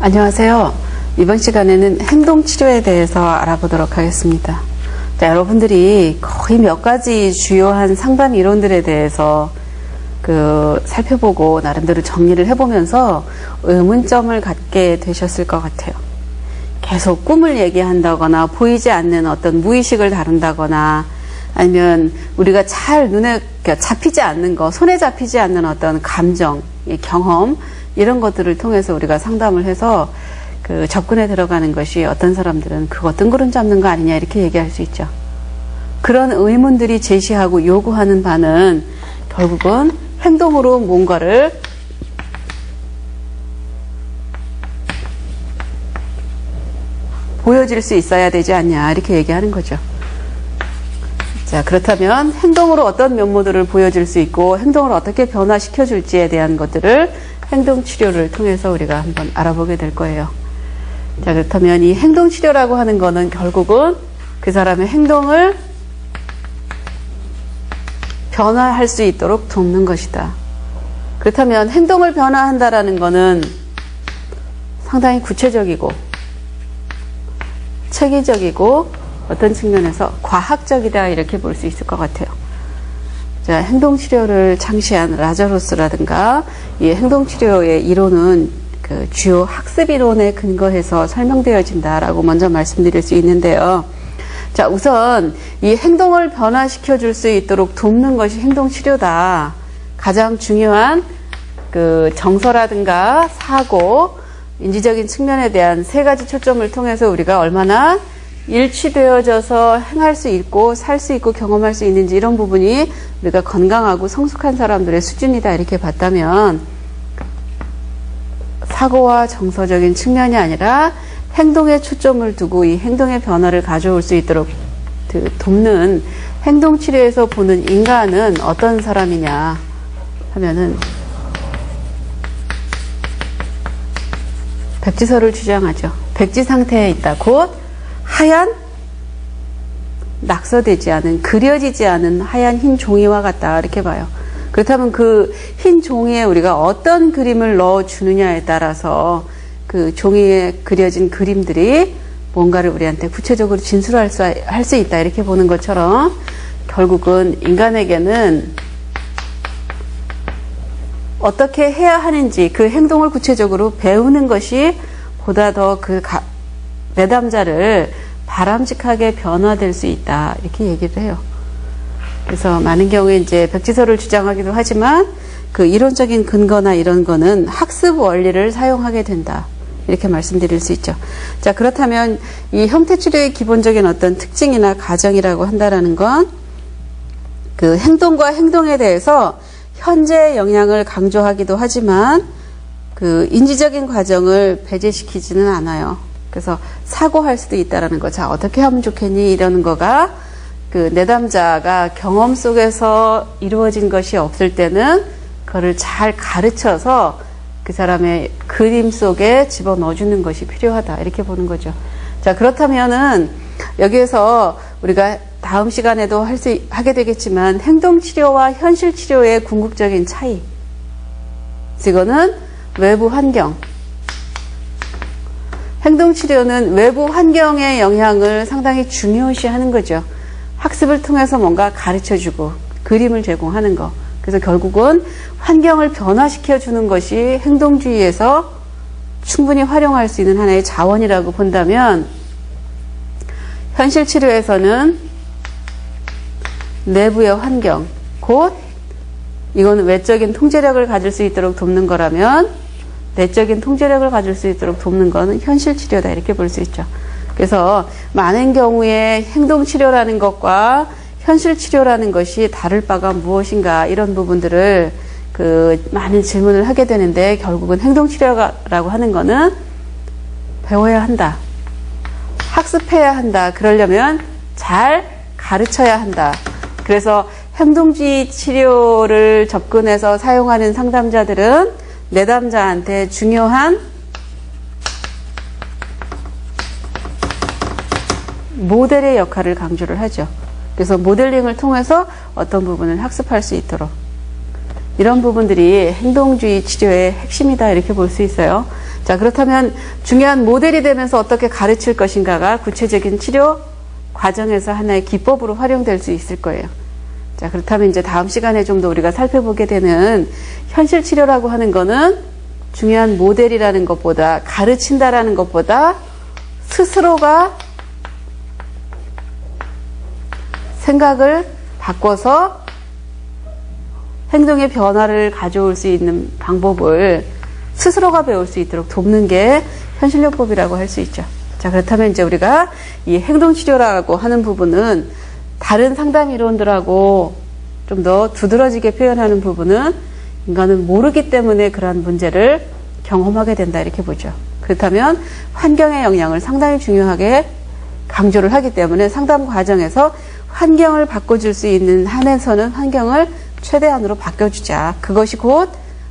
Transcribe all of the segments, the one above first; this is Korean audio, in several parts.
안녕하세요. 이번 시간에는 행동치료에 대해서 알아보도록 하겠습니다. 자, 여러분들이 거의 몇 가지 주요한 상담 이론들에 대해서 살펴보고 나름대로 정리를 해보면서 의문점을 갖게 되셨을 것 같아요. 계속 꿈을 얘기한다거나 보이지 않는 어떤 무의식을 다룬다거나 아니면 우리가 잘 눈에 잡히지 않는 거, 손에 잡히지 않는 어떤 감정, 경험 이런 것들을 통해서 우리가 상담을 해서 접근에 들어가는 것이 어떤 사람들은 그거 뜬구름 잡는 거 아니냐 이렇게 얘기할 수 있죠. 그런 의문들이 제시하고 요구하는 바는 결국은 행동으로 뭔가를 보여질 수 있어야 되지 않냐 이렇게 얘기하는 거죠. 자, 그렇다면 행동으로 어떤 면모들을 보여줄 수 있고 행동을 어떻게 변화시켜 줄지에 대한 것들을 행동치료를 통해서 우리가 한번 알아보게 될 거예요. 자, 그렇다면 이 행동치료라고 하는 거는 결국은 그 사람의 행동을 변화할 수 있도록 돕는 것이다. 그렇다면 행동을 변화한다라는 거는 상당히 구체적이고 체계적이고 어떤 측면에서 과학적이다 이렇게 볼 수 있을 것 같아요. 자, 행동치료를 창시한 라자로스라든가 이 행동치료의 이론은 주요 학습 이론에 근거해서 설명되어진다라고 먼저 말씀드릴 수 있는데요. 자, 우선 이 행동을 변화시켜 줄 수 있도록 돕는 것이 행동치료다. 가장 중요한 정서라든가 사고, 인지적인 측면에 대한 세 가지 초점을 통해서 우리가 얼마나 일치되어져서 행할 수 있고 살 수 있고 경험할 수 있는지 이런 부분이 우리가 건강하고 성숙한 사람들의 수준이다 이렇게 봤다면 사고와 정서적인 측면이 아니라 행동에 초점을 두고 이 행동의 변화를 가져올 수 있도록 돕는 행동치료에서 보는 인간은 어떤 사람이냐 하면은 백지설을 주장하죠. 백지 상태에 있다. 곧 하얀 낙서되지 않은 그려지지 않은 하얀 흰 종이와 같다 이렇게 봐요. 그렇다면 그 흰 종이에 우리가 어떤 그림을 넣어주느냐에 따라서 그 종이에 그려진 그림들이 뭔가를 우리한테 구체적으로 진술할 수 있다 이렇게 보는 것처럼 결국은 인간에게는 어떻게 해야 하는지 그 행동을 구체적으로 배우는 것이 보다 더 내담자를 바람직하게 변화될 수 있다 이렇게 얘기를 해요. 그래서 많은 경우에 이제 백지설을 주장하기도 하지만 그 이론적인 근거나 이런 거는 학습 원리를 사용하게 된다 이렇게 말씀드릴 수 있죠. 자, 그렇다면 이 형태치료의 기본적인 어떤 특징이나 가정이라고 한다라는 건 그 행동과 행동에 대해서 현재의 영향을 강조하기도 하지만 그 인지적인 과정을 배제시키지는 않아요. 그래서 사고할 수도 있다라는 거. 자, 어떻게 하면 좋겠니? 이러는 거가 그 내담자가 경험 속에서 이루어진 것이 없을 때는 그거를 잘 가르쳐서 그 사람의 그림 속에 집어넣어주는 것이 필요하다. 이렇게 보는 거죠. 자, 그렇다면은 여기에서 우리가 다음 시간에도 하게 되겠지만 행동치료와 현실치료의 궁극적인 차이. 이거는 외부 환경. 행동치료는 외부 환경의 영향을 상당히 중요시 하는 거죠. 학습을 통해서 뭔가 가르쳐주고 그림을 제공하는 거. 그래서 결국은 환경을 변화시켜주는 것이 행동주의에서 충분히 활용할 수 있는 하나의 자원이라고 본다면 현실치료에서는 내부의 환경, 곧 이거는 외적인 통제력을 가질 수 있도록 돕는 거라면 내적인 통제력을 가질 수 있도록 돕는 거는 현실치료다 이렇게 볼 수 있죠. 그래서 많은 경우에 행동치료라는 것과 현실치료라는 것이 다를 바가 무엇인가 이런 부분들을 많은 질문을 하게 되는데 결국은 행동치료라고 하는 거는 배워야 한다. 학습해야 한다. 그러려면 잘 가르쳐야 한다. 그래서 행동주의 치료를 접근해서 사용하는 상담자들은 내담자한테 중요한 모델의 역할을 강조를 하죠. 그래서 모델링을 통해서 어떤 부분을 학습할 수 있도록 이런 부분들이 행동주의 치료의 핵심이다 이렇게 볼 수 있어요. 자, 그렇다면 중요한 모델이 되면서 어떻게 가르칠 것인가가 구체적인 치료 과정에서 하나의 기법으로 활용될 수 있을 거예요. 자, 그렇다면 이제 다음 시간에 좀 더 우리가 살펴보게 되는 현실 치료라고 하는 거는 중요한 모델이라는 것보다, 가르친다라는 것보다 스스로가 생각을 바꿔서 행동의 변화를 가져올 수 있는 방법을 스스로가 배울 수 있도록 돕는 게 현실요법이라고 할 수 있죠. 자, 그렇다면 이제 우리가 이 행동치료라고 하는 부분은 다른 상담 이론들하고 좀 더 두드러지게 표현하는 부분은 인간은 모르기 때문에 그러한 문제를 경험하게 된다 이렇게 보죠. 그렇다면 환경의 영향을 상당히 중요하게 강조를 하기 때문에 상담 과정에서 환경을 바꿔줄 수 있는 한에서는 환경을 최대한으로 바꿔주자. 그것이 곧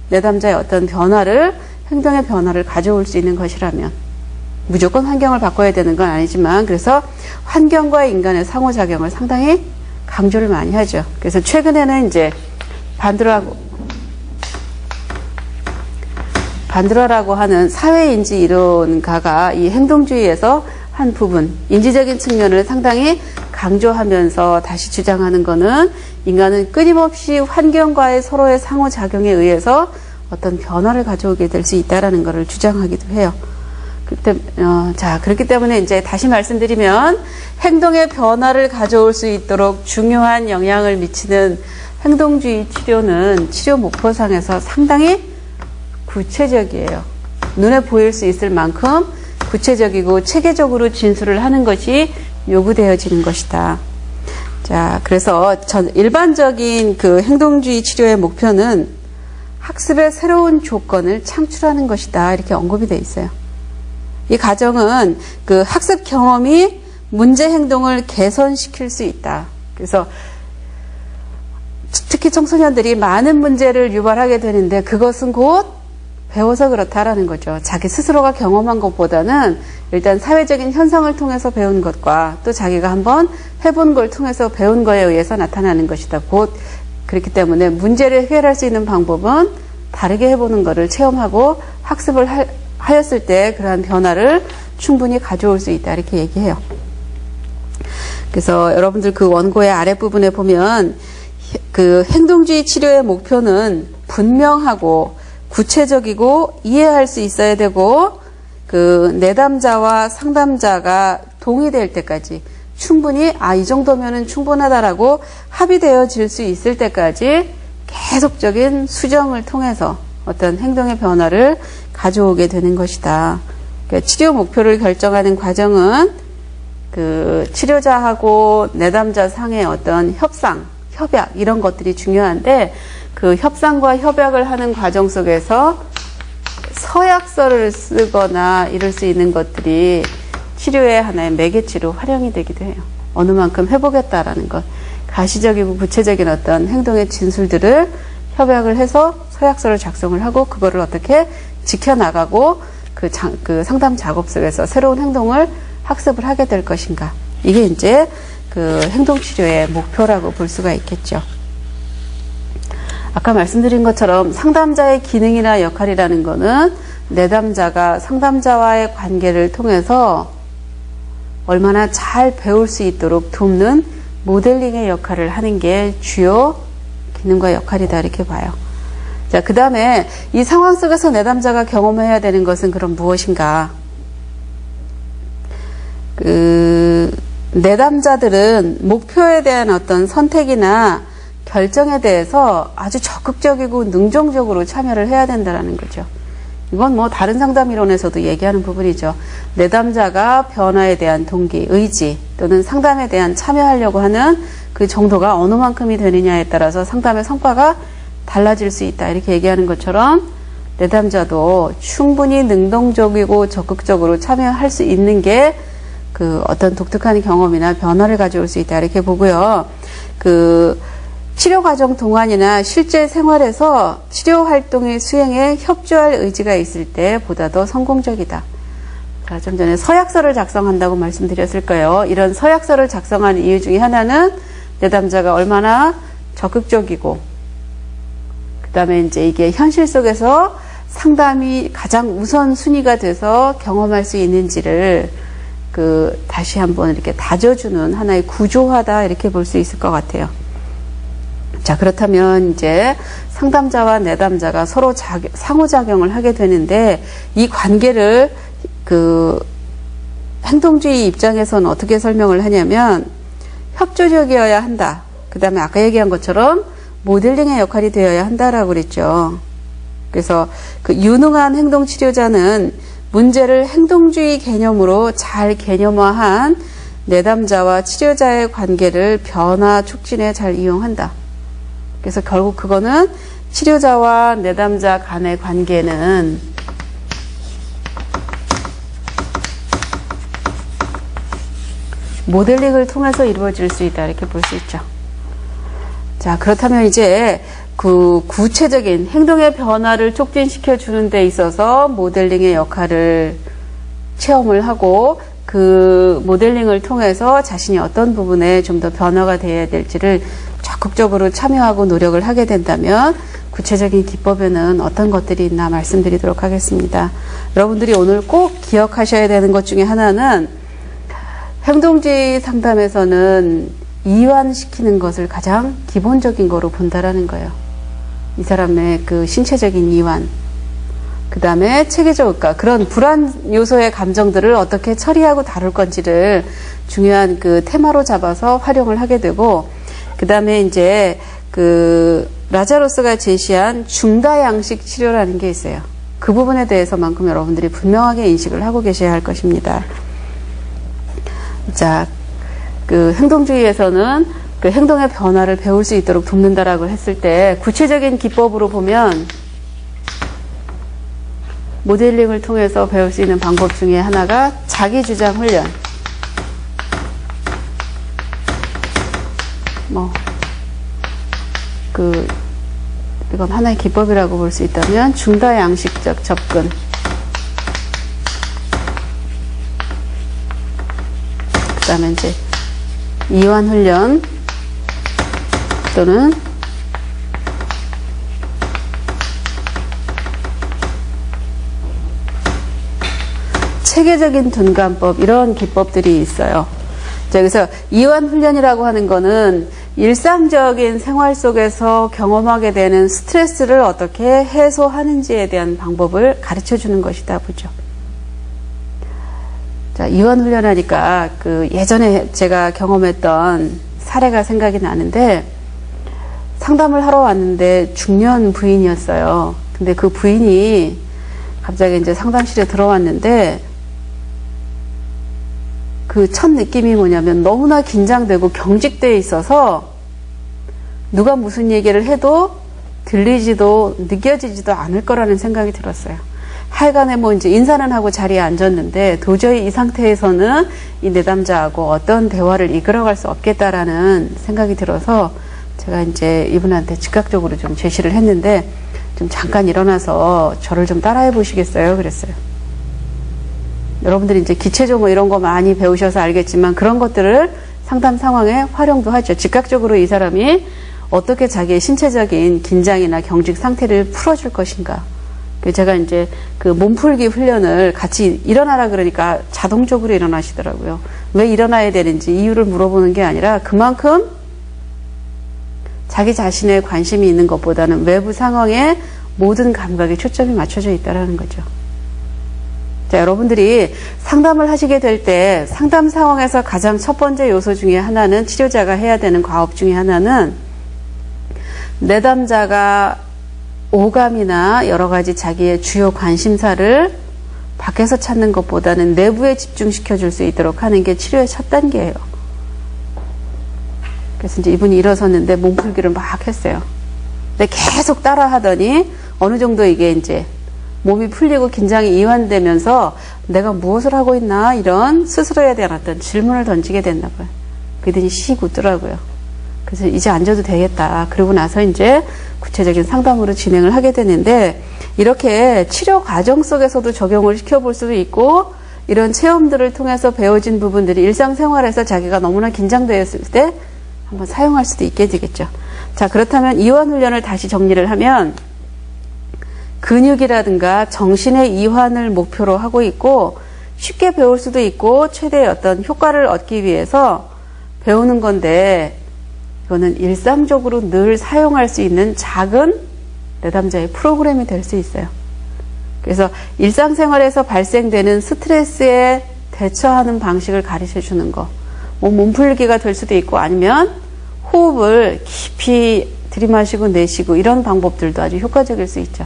내담자의 어떤 변화를, 행동의 변화를 가져올 수 있는 것이라면 무조건 환경을 바꿔야 되는 건 아니지만 그래서 환경과 인간의 상호작용을 상당히 강조를 많이 하죠. 그래서 최근에는 이제 반드라라고 하는 사회인지 이론가가 이 행동주의에서 한 부분, 인지적인 측면을 상당히 강조하면서 다시 주장하는 거는 인간은 끊임없이 환경과의 서로의 상호작용에 의해서 어떤 변화를 가져오게 될 수 있다라는 것을 주장하기도 해요. 자, 그렇기 때문에 이제 다시 말씀드리면 행동의 변화를 가져올 수 있도록 중요한 영향을 미치는 행동주의 치료는 치료 목표상에서 상당히 구체적이에요. 눈에 보일 수 있을 만큼 구체적이고 체계적으로 진술을 하는 것이 요구되어지는 것이다. 자, 그래서 일반적인 그 행동주의 치료의 목표는 학습의 새로운 조건을 창출하는 것이다. 이렇게 언급이 되어 있어요. 이 과정은 그 학습 경험이 문제 행동을 개선시킬 수 있다. 그래서 특히 청소년들이 많은 문제를 유발하게 되는데 그것은 곧 배워서 그렇다라는 거죠. 자기 스스로가 경험한 것보다는 일단 사회적인 현상을 통해서 배운 것과 또 자기가 한번 해본 걸 통해서 배운 거에 의해서 나타나는 것이다. 곧 그렇기 때문에 문제를 해결할 수 있는 방법은 다르게 해보는 것을 체험하고 학습을 하였을 때 그러한 변화를 충분히 가져올 수 있다. 이렇게 얘기해요. 그래서 여러분들 그 원고의 아랫부분에 보면 그 행동주의 치료의 목표는 분명하고 구체적이고 이해할 수 있어야 되고 그 내담자와 상담자가 동의될 때까지 충분히 이 정도면은 충분하다라고 합의되어질 수 있을 때까지 계속적인 수정을 통해서 어떤 행동의 변화를 가져오게 되는 것이다. 그러니까 치료 목표를 결정하는 과정은 그 치료자하고 내담자 상의 어떤 협상, 협약 이런 것들이 중요한데 그 협상과 협약을 하는 과정 속에서 서약서를 쓰거나 이럴 수 있는 것들이 치료의 하나의 매개체로 활용이 되기도 해요. 어느 만큼 해보겠다라는 것. 가시적이고 구체적인 어떤 행동의 진술들을 협약을 해서 서약서를 작성을 하고 그거를 어떻게 지켜나가고 그 상담 작업 속에서 새로운 행동을 학습을 하게 될 것인가. 이게 이제 그 행동치료의 목표라고 볼 수가 있겠죠. 아까 말씀드린 것처럼 상담자의 기능이나 역할이라는 거는 내담자가 상담자와의 관계를 통해서 얼마나 잘 배울 수 있도록 돕는 모델링의 역할을 하는 게 주요 기능과 역할이다 이렇게 봐요. 자, 그 다음에 이 상황 속에서 내담자가 경험해야 되는 것은 그럼 무엇인가? 내담자들은 목표에 대한 어떤 선택이나 결정에 대해서 아주 적극적이고 능동적으로 참여를 해야 된다는 거죠. 이건 뭐 다른 상담 이론에서도 얘기하는 부분이죠. 내담자가 변화에 대한 동기, 의지 또는 상담에 대한 참여하려고 하는 그 정도가 어느 만큼이 되느냐에 따라서 상담의 성과가 달라질 수 있다. 이렇게 얘기하는 것처럼 내담자도 충분히 능동적이고 적극적으로 참여할 수 있는 게 그 어떤 독특한 경험이나 변화를 가져올 수 있다. 이렇게 보고요. 그 치료 과정 동안이나 실제 생활에서 치료 활동의 수행에 협조할 의지가 있을 때 보다 더 성공적이다. 자, 좀 전에 서약서를 작성한다고 말씀드렸을 거예요. 이런 서약서를 작성한 이유 중에 하나는 내담자가 얼마나 적극적이고 그다음에 이제 이게 현실 속에서 상담이 가장 우선순위가 돼서 경험할 수 있는지를 다시 한번 이렇게 다져주는 하나의 구조화다, 이렇게 볼 수 있을 것 같아요. 자, 그렇다면 이제 상담자와 내담자가 서로 상호작용을 하게 되는데, 이 관계를 행동주의 입장에서는 어떻게 설명을 하냐면, 협조적이어야 한다. 그 다음에 아까 얘기한 것처럼 모델링의 역할이 되어야 한다라고 그랬죠. 그래서 유능한 행동치료자는 문제를 행동주의 개념으로 잘 개념화한 내담자와 치료자의 관계를 변화 촉진에 잘 이용한다. 그래서 결국 그거는 치료자와 내담자 간의 관계는 모델링을 통해서 이루어질 수 있다, 이렇게 볼 수 있죠. 자, 그렇다면 이제 구체적인 행동의 변화를 촉진시켜 주는 데 있어서 모델링의 역할을 체험을 하고, 그 모델링을 통해서 자신이 어떤 부분에 좀 더 변화가 돼야 될지를 적극적으로 참여하고 노력을 하게 된다면 구체적인 기법에는 어떤 것들이 있나 말씀드리도록 하겠습니다. 여러분들이 오늘 꼭 기억하셔야 되는 것 중에 하나는, 행동주의 상담에서는 이완시키는 것을 가장 기본적인 거로 본다라는 거예요. 이 사람의 신체적인 이완, 그 다음에 체계적, 그런 불안 요소의 감정들을 어떻게 처리하고 다룰 건지를 중요한 테마로 잡아서 활용을 하게 되고, 그 다음에 이제 라자로스가 제시한 중다양식 치료라는 게 있어요. 그 부분에 대해서만큼 여러분들이 분명하게 인식을 하고 계셔야 할 것입니다. 자, 행동주의에서는 행동의 변화를 배울 수 있도록 돕는다라고 했을 때, 구체적인 기법으로 보면 모델링을 통해서 배울 수 있는 방법 중에 하나가 자기주장 훈련. 이건 하나의 기법이라고 볼 수 있다면, 중다양식적 접근. 그 다음에 이제 이완훈련 또는 체계적인 둔감법, 이런 기법들이 있어요. 자, 그래서 이완훈련이라고 하는 거는 일상적인 생활 속에서 경험하게 되는 스트레스를 어떻게 해소하는지에 대한 방법을 가르쳐 주는 것이다 보죠. 자, 이완훈련 하니까 예전에 제가 경험했던 사례가 생각이 나는데, 상담을 하러 왔는데 중년 부인이었어요. 근데 그 부인이 갑자기 이제 상담실에 들어왔는데, 첫 느낌이 뭐냐면 너무나 긴장되고 경직되어 있어서 누가 무슨 얘기를 해도 들리지도 느껴지지도 않을 거라는 생각이 들었어요. 하여간에 이제 인사는 하고 자리에 앉았는데, 도저히 이 상태에서는 이 내담자하고 어떤 대화를 이끌어갈 수 없겠다라는 생각이 들어서 제가 이제 이분한테 즉각적으로 좀 제시를 했는데, 좀 잠깐 일어나서 저를 좀 따라해 보시겠어요? 그랬어요. 여러분들이 이제 기체조 이런 거 많이 배우셔서 알겠지만, 그런 것들을 상담 상황에 활용도 하죠. 즉각적으로 이 사람이 어떻게 자기의 신체적인 긴장이나 경직 상태를 풀어줄 것인가. 제가 이제 몸풀기 훈련을 같이 일어나라 그러니까 자동적으로 일어나시더라고요. 왜 일어나야 되는지 이유를 물어보는 게 아니라, 그만큼 자기 자신의 관심이 있는 것보다는 외부 상황에 모든 감각에 초점이 맞춰져 있다는 거죠. 자, 여러분들이 상담을 하시게 될 때 상담 상황에서 가장 첫 번째 요소 중에 하나는, 치료자가 해야 되는 과업 중에 하나는, 내담자가 오감이나 여러 가지 자기의 주요 관심사를 밖에서 찾는 것보다는 내부에 집중시켜 줄 수 있도록 하는 게 치료의 첫 단계예요. 그래서 이제 이분이 일어섰는데 몸풀기를 막 했어요. 근데 계속 따라 하더니 어느 정도 이게 이제 몸이 풀리고 긴장이 이완되면서 내가 무엇을 하고 있나, 이런 스스로에 대한 어떤 질문을 던지게 됐나 봐요. 그러더니 씩 웃더라고요. 그래서 이제 앉아도 되겠다. 그러고 나서 이제 구체적인 상담으로 진행을 하게 되는데, 이렇게 치료 과정 속에서도 적용을 시켜볼 수도 있고, 이런 체험들을 통해서 배워진 부분들이 일상생활에서 자기가 너무나 긴장되었을 때 한번 사용할 수도 있게 되겠죠. 자, 그렇다면 이완 훈련을 다시 정리를 하면 근육이라든가 정신의 이완을 목표로 하고 있고 쉽게 배울 수도 있고 최대의 어떤 효과를 얻기 위해서 배우는 건데 이거는 일상적으로 늘 사용할 수 있는 작은 내담자의 프로그램이 될 수 있어요. 그래서 일상생활에서 발생되는 스트레스에 대처하는 방식을 가르쳐 주는 거. 뭐 몸풀기가 될 수도 있고 아니면 호흡을 깊이 들이마시고 내쉬고 이런 방법들도 아주 효과적일 수 있죠.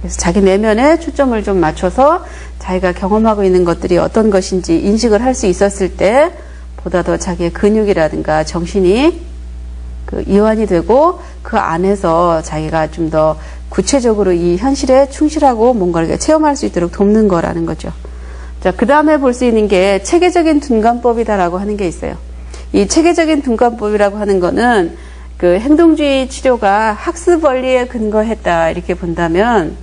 그래서 자기 내면에 초점을 좀 맞춰서 자기가 경험하고 있는 것들이 어떤 것인지 인식을 할 수 있었을 때 보다 더 자기의 근육이라든가 정신이 이완이 되고 그 안에서 자기가 좀 더 구체적으로 이 현실에 충실하고 뭔가를 체험할 수 있도록 돕는 거라는 거죠. 자, 그 다음에 볼 수 있는 게 체계적인 둔감법이다라고 하는 게 있어요. 이 체계적인 둔감법이라고 하는 거는 그 행동주의 치료가 학습 원리에 근거했다 이렇게 본다면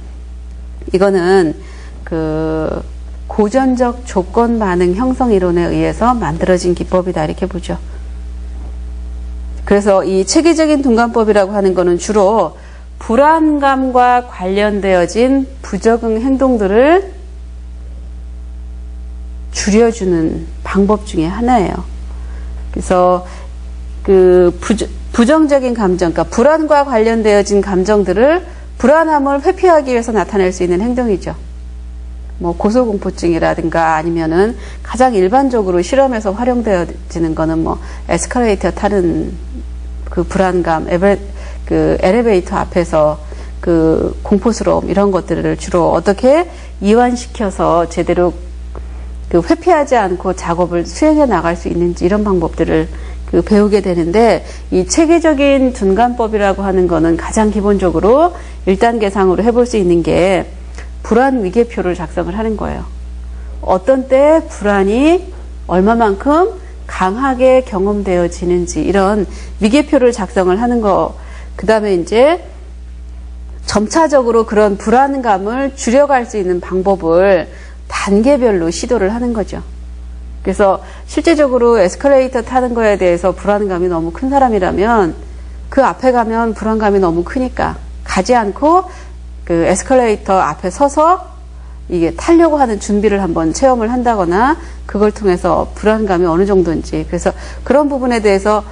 이거는 그 고전적 조건 반응 형성 이론에 의해서 만들어진 기법이다 이렇게 보죠. 그래서 이 체계적인 둔감법이라고 하는 거는 주로 불안감과 관련되어진 부적응 행동들을 줄여주는 방법 중에 하나예요. 그래서 그 부정적인 감정, 그러니까 불안과 관련되어진 감정들을 불안함을 회피하기 위해서 나타낼 수 있는 행동이죠. 뭐 고소공포증이라든가 아니면은 가장 일반적으로 실험에서 활용되어지는 거는 뭐 에스컬레이터 타는 그 불안감, 그 엘리베이터 앞에서 그 공포스러움 이런 것들을 주로 어떻게 이완시켜서 제대로 그 회피하지 않고 작업을 수행해 나갈 수 있는지 이런 방법들을 그 배우게 되는데 이 체계적인 둔감법이라고 하는 거는 가장 기본적으로 1단계상으로 해볼 수 있는 게 불안 위계표를 작성을 하는 거예요. 어떤 때 불안이 얼마만큼 강하게 경험되어지는지 이런 위계표를 작성을 하는 거. 그 다음에 이제 점차적으로 그런 불안감을 줄여갈 수 있는 방법을 단계별로 시도를 하는 거죠. 그래서 실제적으로 에스컬레이터 타는 거에 대해서 불안감이 너무 큰 사람이라면 그 앞에 가면 불안감이 너무 크니까 가지 않고 그 에스컬레이터 앞에 서서 이게 타려고 하는 준비를 한번 체험을 한다거나 그걸 통해서 불안감이 어느 정도인지 그래서 그런 부분에 대해서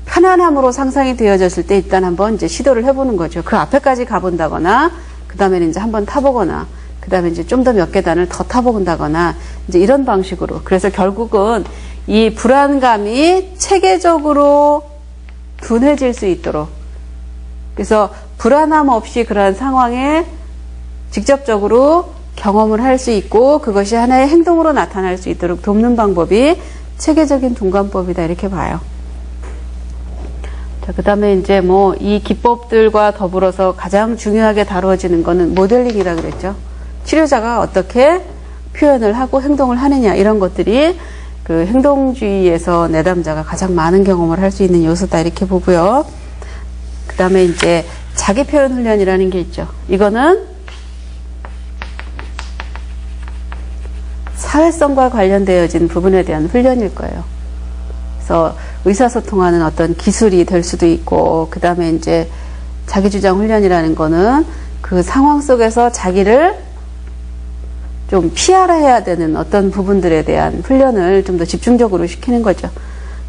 편안함으로 상상이 되어졌을 때 일단 한번 이제 시도를 해보는 거죠. 그 앞에까지 가본다거나 그 다음에는 이제 한번 타보거나 그 다음에 이제 좀 더 몇 계단을 더 타본다거나 이제 이런 방식으로 그래서 결국은 이 불안감이 체계적으로 둔해질 수 있도록 그래서 불안함 없이 그러한 상황에 직접적으로 경험을 할 수 있고 그것이 하나의 행동으로 나타날 수 있도록 돕는 방법이 체계적인 둔감법이다 이렇게 봐요. 자, 그 다음에 이제 뭐 이 기법들과 더불어서 가장 중요하게 다루어지는 거는 모델링이라 그랬죠. 치료자가 어떻게 표현을 하고 행동을 하느냐 이런 것들이 그 행동주의에서 내담자가 가장 많은 경험을 할 수 있는 요소다 이렇게 보고요. 그 다음에 이제 자기 표현 훈련이라는 게 있죠. 이거는 사회성과 관련되어진 부분에 대한 훈련일 거예요. 그래서 의사소통하는 어떤 기술이 될 수도 있고, 그 다음에 이제 자기주장 훈련이라는 거는 그 상황 속에서 자기를 좀 피하라 해야 되는 어떤 부분들에 대한 훈련을 좀 더 집중적으로 시키는 거죠.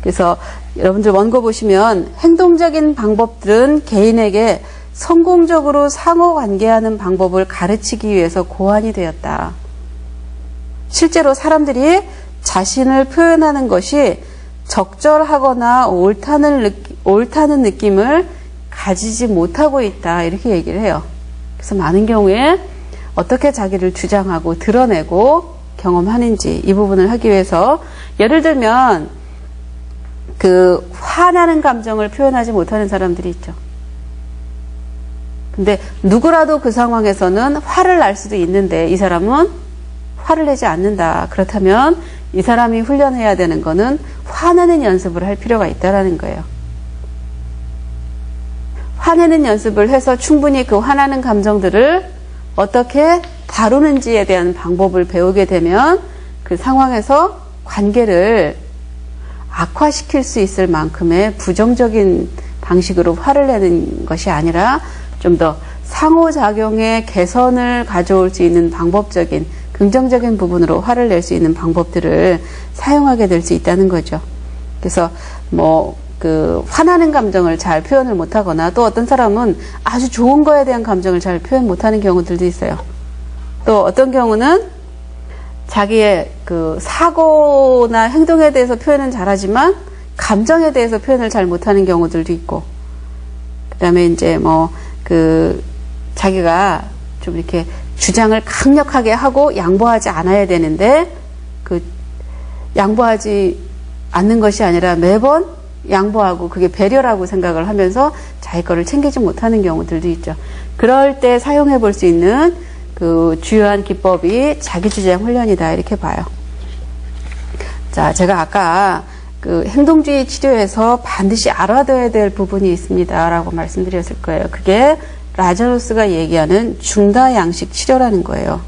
그래서 여러분들 원고 보시면 행동적인 방법들은 개인에게 성공적으로 상호관계하는 방법을 가르치기 위해서 고안이 되었다. 실제로 사람들이 자신을 표현하는 것이 적절하거나 옳다는 느낌을 가지지 못하고 있다. 이렇게 얘기를 해요. 그래서 많은 경우에 어떻게 자기를 주장하고 드러내고 경험하는지 이 부분을 하기 위해서 예를 들면 그 화나는 감정을 표현하지 못하는 사람들이 있죠. 근데 누구라도 그 상황에서는 화를 날 수도 있는데 이 사람은 화를 내지 않는다. 그렇다면 이 사람이 훈련해야 되는 거는 화내는 연습을 할 필요가 있다라는 거예요. 화내는 연습을 해서 충분히 그 화나는 감정들을 어떻게 다루는지에 대한 방법을 배우게 되면 그 상황에서 관계를 악화시킬 수 있을 만큼의 부정적인 방식으로 화를 내는 것이 아니라 좀 더 상호작용의 개선을 가져올 수 있는 방법적인 긍정적인 부분으로 화를 낼 수 있는 방법들을 사용하게 될 수 있다는 거죠. 그래서 화나는 감정을 잘 표현을 못하거나, 또 어떤 사람은 아주 좋은 거에 대한 감정을 잘 표현 못하는 경우들도 있어요. 또 어떤 경우는 자기의 사고나 행동에 대해서 표현은 잘하지만 감정에 대해서 표현을 잘 못하는 경우들도 있고, 그 다음에 이제 자기가 좀 이렇게 주장을 강력하게 하고 양보하지 않아야 되는데, 양보하지 않는 것이 아니라 매번 양보하고 그게 배려라고 생각을 하면서 자기 거를 챙기지 못하는 경우들도 있죠. 그럴 때 사용해 볼 수 있는 주요한 기법이 자기주장 훈련이다, 이렇게 봐요. 자, 제가 아까 행동주의 치료에서 반드시 알아둬야 될 부분이 있습니다 라고 말씀드렸을 거예요. 그게 라자로스가 얘기하는 중다양식 치료라는 거예요.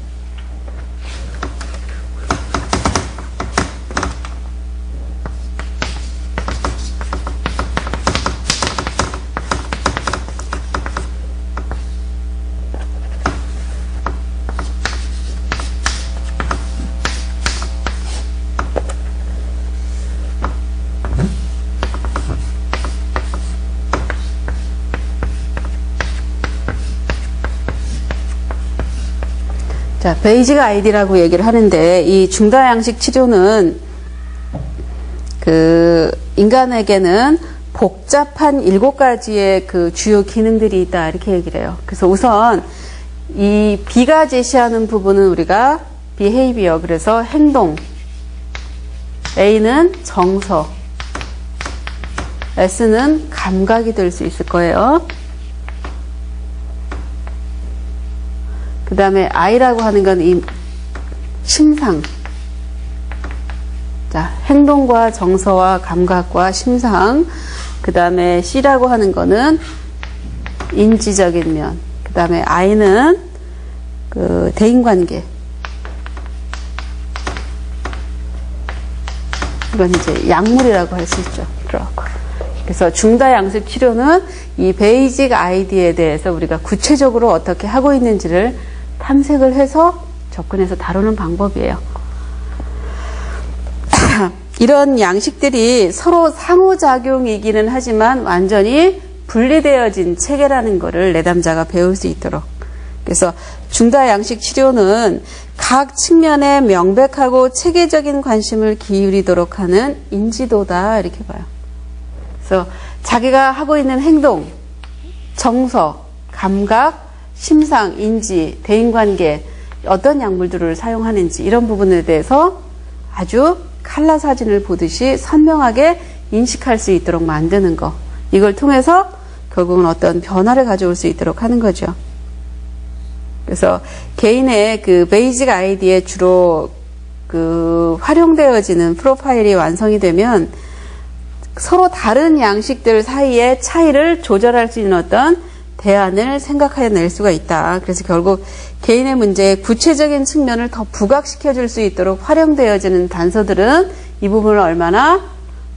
자, 베이직 아이디라고 얘기를 하는데, 이 중다양식 치료는 인간에게는 복잡한 7가지의 주요 기능들이 있다, 이렇게 얘기를 해요. 그래서 우선 이 B가 제시하는 부분은 우리가 behavior, 그래서 행동, A는 정서, S는 감각이 될 수 있을 거예요. 그 다음에 I라고 하는 건 이 심상. 자, 행동과 정서와 감각과 심상. 그 다음에 C라고 하는 거는 인지적인 면. 그 다음에 I는 대인관계. 이건 이제 약물이라고 할 수 있죠. 그래서 중다양식 치료는 이 베이직 아이디에 대해서 우리가 구체적으로 어떻게 하고 있는지를 탐색을 해서 접근해서 다루는 방법이에요. 이런 양식들이 서로 상호작용이기는 하지만 완전히 분리되어진 체계라는 것을 내담자가 배울 수 있도록. 그래서 중다양식 치료는 각 측면에 명백하고 체계적인 관심을 기울이도록 하는 인지도다, 이렇게 봐요. 그래서 자기가 하고 있는 행동, 정서, 감각, 심상, 인지, 대인관계, 어떤 약물들을 사용하는지 이런 부분에 대해서 아주 칼라 사진을 보듯이 선명하게 인식할 수 있도록 만드는 거. 이걸 통해서 결국은 어떤 변화를 가져올 수 있도록 하는 거죠. 그래서 개인의 베이직 아이디에 주로 활용되어지는 프로파일이 완성이 되면 서로 다른 양식들 사이의 차이를 조절할 수 있는 어떤 대안을 생각해낼 수가 있다. 그래서 결국 개인의 문제의 구체적인 측면을 더 부각시켜줄 수 있도록 활용되어지는 단서들은 이 부분을 얼마나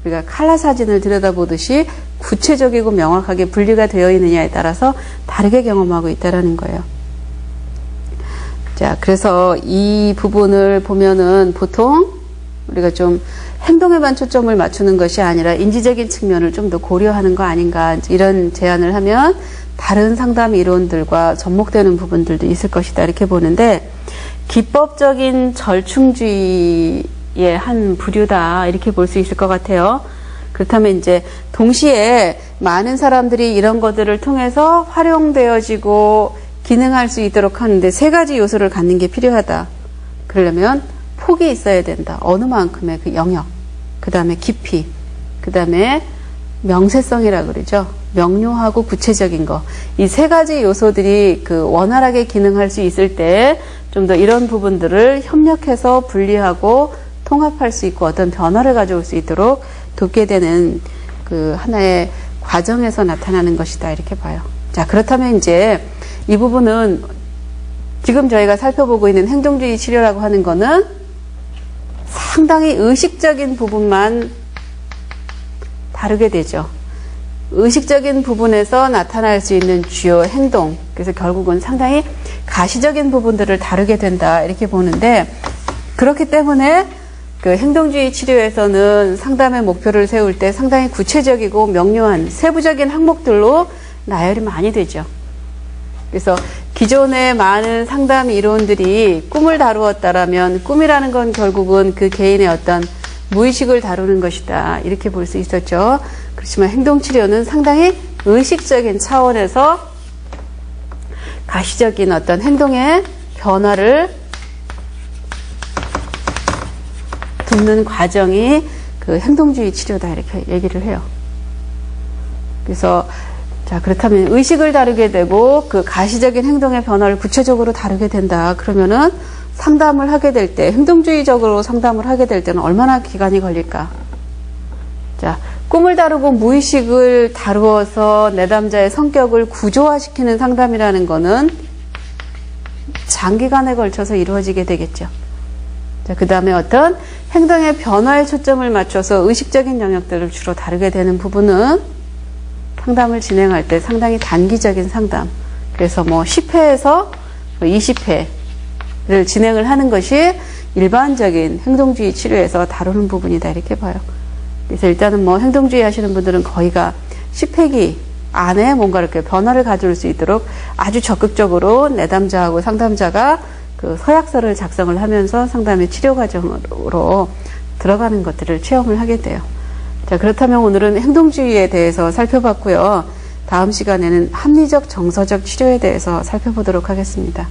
우리가 칼라 사진을 들여다보듯이 구체적이고 명확하게 분리가 되어 있느냐에 따라서 다르게 경험하고 있다는 거예요. 자, 그래서 이 부분을 보면은 보통 우리가 좀 행동에만 초점을 맞추는 것이 아니라 인지적인 측면을 좀 더 고려하는 거 아닌가, 이런 제안을 하면 다른 상담 이론들과 접목되는 부분들도 있을 것이다, 이렇게 보는데, 기법적인 절충주의의 한 부류다, 이렇게 볼 수 있을 것 같아요. 그렇다면 이제 동시에 많은 사람들이 이런 것들을 통해서 활용되어지고 기능할 수 있도록 하는데 3가지 요소를 갖는 게 필요하다. 그러려면 폭이 있어야 된다. 어느 만큼의 영역, 그 다음에 깊이, 그 다음에 명세성이라고 그러죠. 명료하고 구체적인 거. 이 3가지 요소들이 원활하게 기능할 수 있을 때 좀 더 이런 부분들을 협력해서 분리하고 통합할 수 있고 어떤 변화를 가져올 수 있도록 돕게 되는 하나의 과정에서 나타나는 것이다, 이렇게 봐요. 자, 그렇다면 이제 이 부분은 지금 저희가 살펴보고 있는 행동주의 치료라고 하는 거는 상당히 의식적인 부분만 다루게 되죠. 의식적인 부분에서 나타날 수 있는 주요 행동, 그래서 결국은 상당히 가시적인 부분들을 다루게 된다 이렇게 보는데, 그렇기 때문에 그 행동주의 치료에서는 상담의 목표를 세울 때 상당히 구체적이고 명료한 세부적인 항목들로 나열이 많이 되죠. 그래서 기존의 많은 상담 이론들이 꿈을 다루었다라면 꿈이라는 건 결국은 그 개인의 어떤 무의식을 다루는 것이다 이렇게 볼 수 있었죠. 그렇지만 행동치료는 상당히 의식적인 차원에서 가시적인 어떤 행동의 변화를 돕는 과정이 그 행동주의 치료다 이렇게 얘기를 해요. 그래서 자, 그렇다면 의식을 다루게 되고 그 가시적인 행동의 변화를 구체적으로 다루게 된다. 그러면은 상담을 하게 될 때, 행동주의적으로 상담을 하게 될 때는 얼마나 기간이 걸릴까? 자, 꿈을 다루고 무의식을 다루어서 내담자의 성격을 구조화시키는 상담이라는 거는 장기간에 걸쳐서 이루어지게 되겠죠. 자, 그 다음에 어떤 행동의 변화에 초점을 맞춰서 의식적인 영역들을 주로 다루게 되는 부분은 상담을 진행할 때 상당히 단기적인 상담. 그래서 뭐 10회에서 20회를 진행을 하는 것이 일반적인 행동주의 치료에서 다루는 부분이다 이렇게 봐요. 그래서 일단은 뭐 행동주의 하시는 분들은 거의가 10회기 안에 뭔가 이렇게 변화를 가져올 수 있도록 아주 적극적으로 내담자하고 상담자가 그 서약서를 작성을 하면서 상담의 치료 과정으로 들어가는 것들을 체험을 하게 돼요. 자, 그렇다면 오늘은 행동주의에 대해서 살펴봤고요. 다음 시간에는 합리적 정서적 치료에 대해서 살펴보도록 하겠습니다.